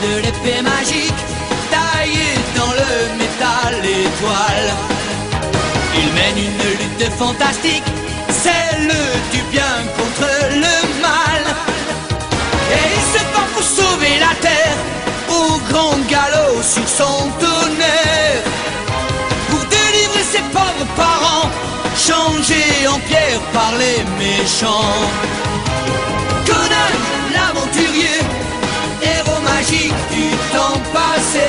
de l'épée magique, taillée dans le métal étoile. Il mène une lutte fantastique, celle du bien contre le mal. Et il se bat pour sauver la terre, au grand galop sur son tonnerre. Pour délivrer ses pauvres parents, changés en pierre par les méchants. Conan, l'aventurier, héros magique du temps passé.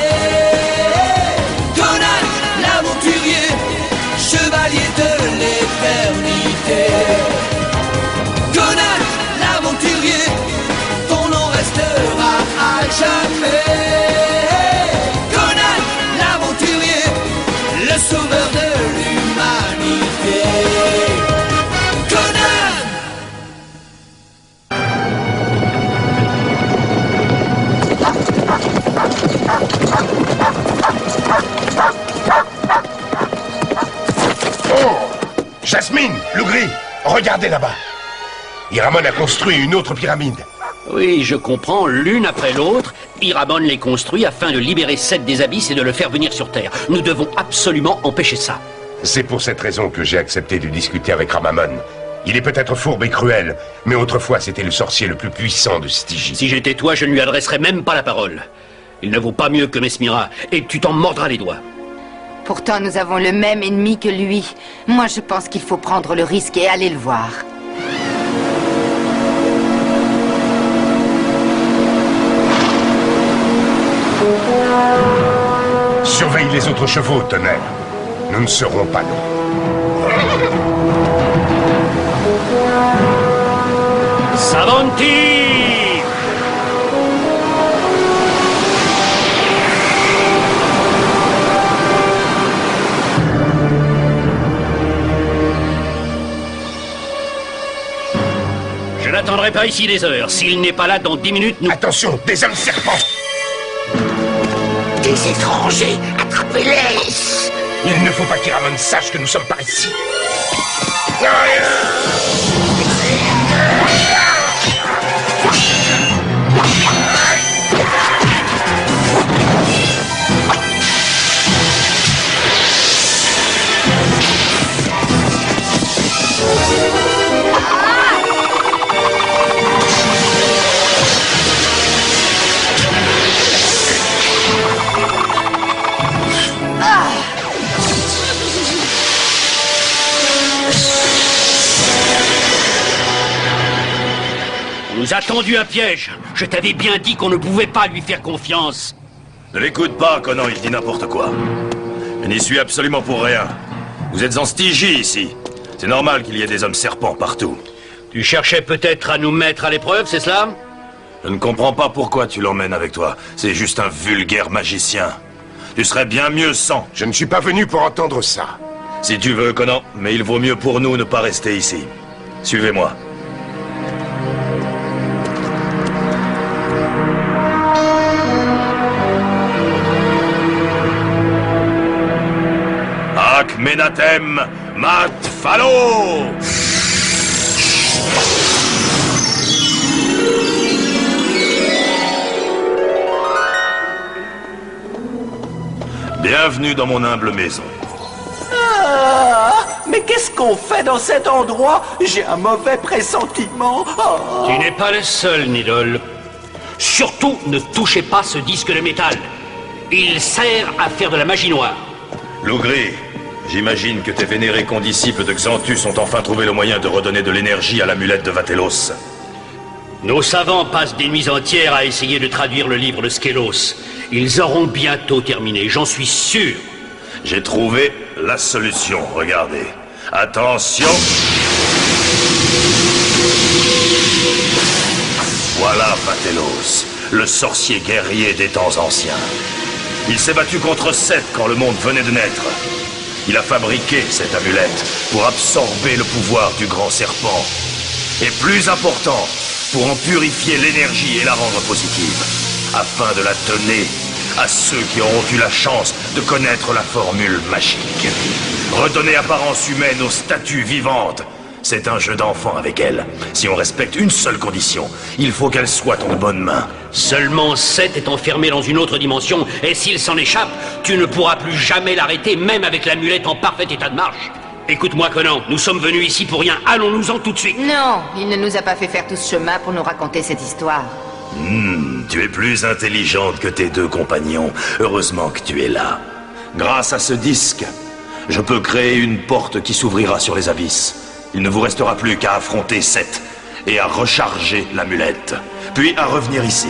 Conan, l'aventurier, chevalier de l'éternité. Conan, l'aventurier, ton nom restera à jamais. Conan, l'aventurier, le sauveur de l'humanité. Conan! Jasmine, Lougri, regardez là-bas. Iramon a construit une autre pyramide. Oui, je comprends, l'une après l'autre, Iramon les construit afin de libérer Seth des abysses et de le faire venir sur Terre. Nous devons absolument empêcher ça. C'est pour cette raison que j'ai accepté de discuter avec Ramamon. Il est peut-être fourbe et cruel, mais autrefois c'était le sorcier le plus puissant de Stygie. Si j'étais toi, je ne lui adresserais même pas la parole. Il ne vaut pas mieux que Mesmira, et tu t'en mordras les doigts. Pourtant, nous avons le même ennemi que lui. Moi, je pense qu'il faut prendre le risque et aller le voir. Surveille les autres chevaux, tonnerre. Nous ne serons pas longs. Savanti! Je n'attendrai pas ici des heures. S'il n'est pas là dans 10 minutes, nous... Attention, des hommes serpents! Des étrangers, attrapez-les! Il ne faut pas qu'Iramon sache que nous sommes par ici. On nous a tendu un piège. Je t'avais bien dit qu'on ne pouvait pas lui faire confiance. Ne l'écoute pas, Conan, il dit n'importe quoi. Je n'y suis absolument pour rien. Vous êtes en Stygie, ici. C'est normal qu'il y ait des hommes serpents partout. Tu cherchais peut-être à nous mettre à l'épreuve, c'est cela? Je ne comprends pas pourquoi tu l'emmènes avec toi. C'est juste un vulgaire magicien. Tu serais bien mieux sans. Je ne suis pas venu pour entendre ça. Si tu veux, Conan, mais il vaut mieux pour nous ne pas rester ici. Suivez-moi. Akhenaten Mat-Falo! Bienvenue dans mon humble maison. Ah, mais qu'est-ce qu'on fait dans cet endroit? J'ai un mauvais pressentiment. Oh. Tu n'es pas le seul, Nidol. Surtout, ne touchez pas ce disque de métal. Il sert à faire de la magie noire. Lougri, j'imagine que tes vénérés condisciples de Xanthus ont enfin trouvé le moyen de redonner de l'énergie à l'amulette de Vatellos. Nos savants passent des nuits entières à essayer de traduire le livre de Skelos. Ils auront bientôt terminé, j'en suis sûr. J'ai trouvé la solution, regardez. Attention. Voilà Vatellos, le sorcier guerrier des temps anciens. Il s'est battu contre Seth quand le monde venait de naître. Il a fabriqué cette amulette pour absorber le pouvoir du grand serpent. Et plus important, pour en purifier l'énergie et la rendre positive, afin de la donner à ceux qui auront eu la chance de connaître la formule magique. Redonner apparence humaine aux statues vivantes C'est un jeu d'enfant avec elle. Si on respecte une seule condition, il faut qu'elle soit en bonne main. Seulement Seth est enfermé dans une autre dimension, et s'il s'en échappe, tu ne pourras plus jamais l'arrêter, même avec l'amulette en parfait état de marche. Écoute-moi, Conan, nous sommes venus ici pour rien. Allons-nous-en tout de suite. Non, il ne nous a pas fait faire tout ce chemin pour nous raconter cette histoire. Tu es plus intelligente que tes deux compagnons. Heureusement que tu es là. Grâce à ce disque, je peux créer une porte qui s'ouvrira sur les abysses. Il ne vous restera plus qu'à affronter Seth et à recharger l'amulette, puis à revenir ici.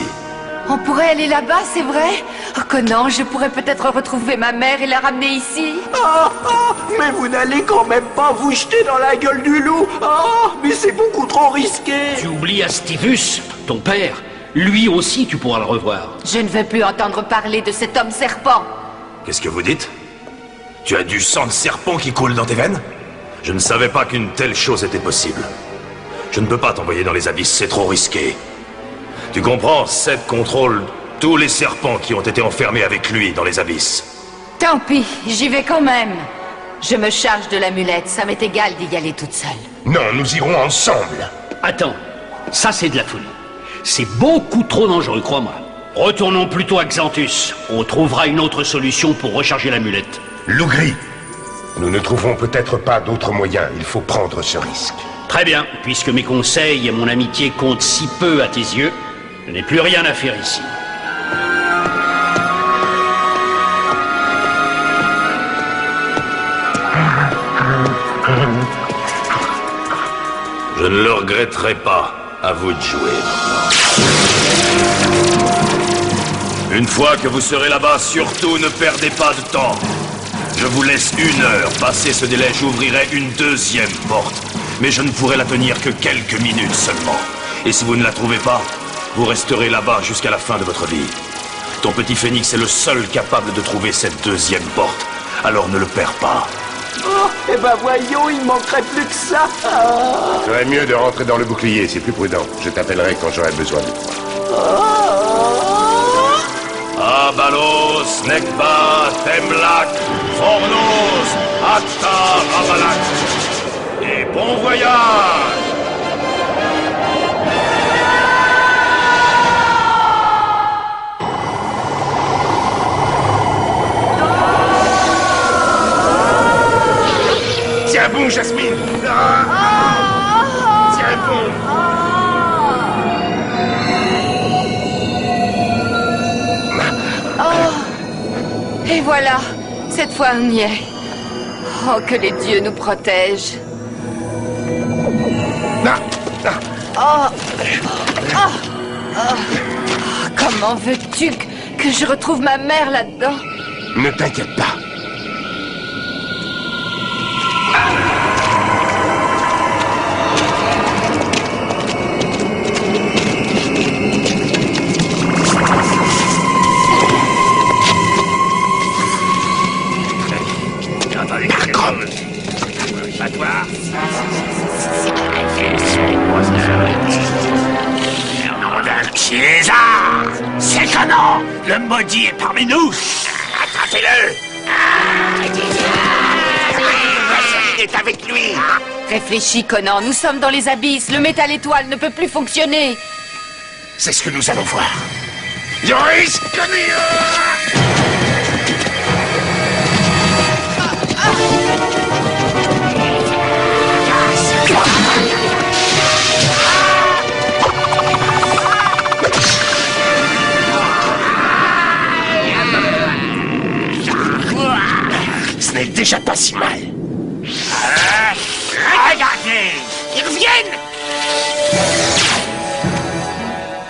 On pourrait aller là-bas, c'est vrai? Oh, Conan, je pourrais peut-être retrouver ma mère et la ramener ici. Mais vous n'allez quand même pas vous jeter dans la gueule du loup. Mais c'est beaucoup trop risqué. Tu oublies Astivus, ton père. Lui aussi, tu pourras le revoir. Je ne veux plus entendre parler de cet homme serpent. Qu'est-ce que vous dites? Tu as du sang de serpent qui coule dans tes veines? Je ne savais pas qu'une telle chose était possible. Je ne peux pas t'envoyer dans les abysses, c'est trop risqué. Tu comprends, Seth contrôle tous les serpents qui ont été enfermés avec lui dans les abysses. Tant pis, j'y vais quand même. Je me charge de l'amulette, ça m'est égal d'y aller toute seule. Non, nous irons ensemble. Attends, ça c'est de la folie. C'est beaucoup trop dangereux, crois-moi. Retournons plutôt à Xanthus. On trouvera une autre solution pour recharger l'amulette. Loup gris, nous ne trouverons peut-être pas d'autre moyen. Il faut prendre ce risque. Très bien, puisque mes conseils et mon amitié comptent si peu à tes yeux, je n'ai plus rien à faire ici. Je ne le regretterai pas. À vous de jouer maintenant. Une fois que vous serez là-bas, surtout ne perdez pas de temps. Je vous laisse 1 heure. Passé ce délai, j'ouvrirai une deuxième porte. Mais je ne pourrai la tenir que quelques minutes seulement. Et si vous ne la trouvez pas, vous resterez là-bas jusqu'à la fin de votre vie. Ton petit phénix est le seul capable de trouver cette deuxième porte. Alors ne le perds pas. Eh ben voyons, il manquerait plus que ça. Ferait mieux de rentrer dans le bouclier, c'est plus prudent. Je t'appellerai quand j'aurai besoin de toi. Abalos, Nekba, Temlak, Fornos, Atta, Rabalak. Et bon voyage! Tiens bon, Jasmine. Tiens bon. Et voilà, cette fois on y est. Oh, que les dieux nous protègent. Comment veux-tu que je retrouve ma mère là-dedans? Ne t'inquiète pas. César! C'est Conan! Le maudit est parmi nous! Attrapez-le! Il est avec lui! Réfléchis, Conan, nous sommes dans les abysses. Le métal étoile ne peut plus fonctionner. C'est ce que nous allons voir. Yoris Connor! Ce n'est déjà pas si mal. Regardez! Ils reviennent!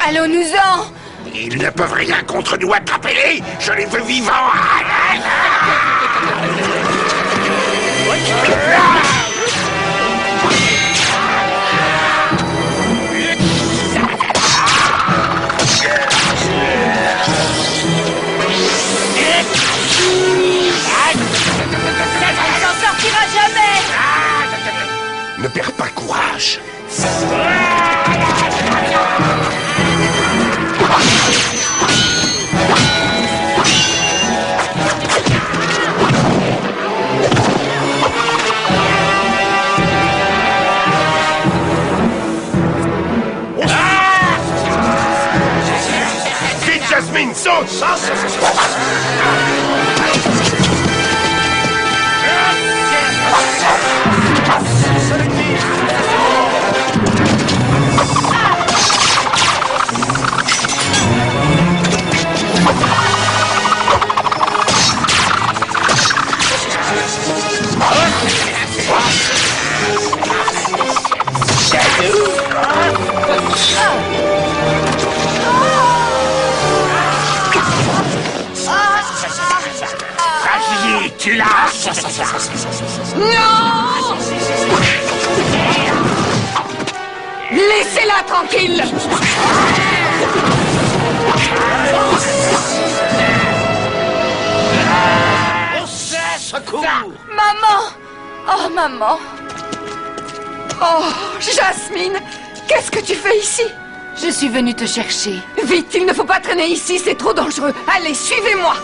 Allons-nous-en! Ils ne peuvent rien contre nous, attrapez-les! Je les veux vivants! On s'en sortira jamais! Ne perds pas courage. Jasmine, saute! Vas-y, tu lâches. Non! Laissez-la tranquille! Secours! Maman! Oh, maman! Oh, Jasmine! Qu'est-ce que tu fais ici? Je suis venue te chercher. Vite, il ne faut pas traîner ici, c'est trop dangereux. Allez, suivez-moi!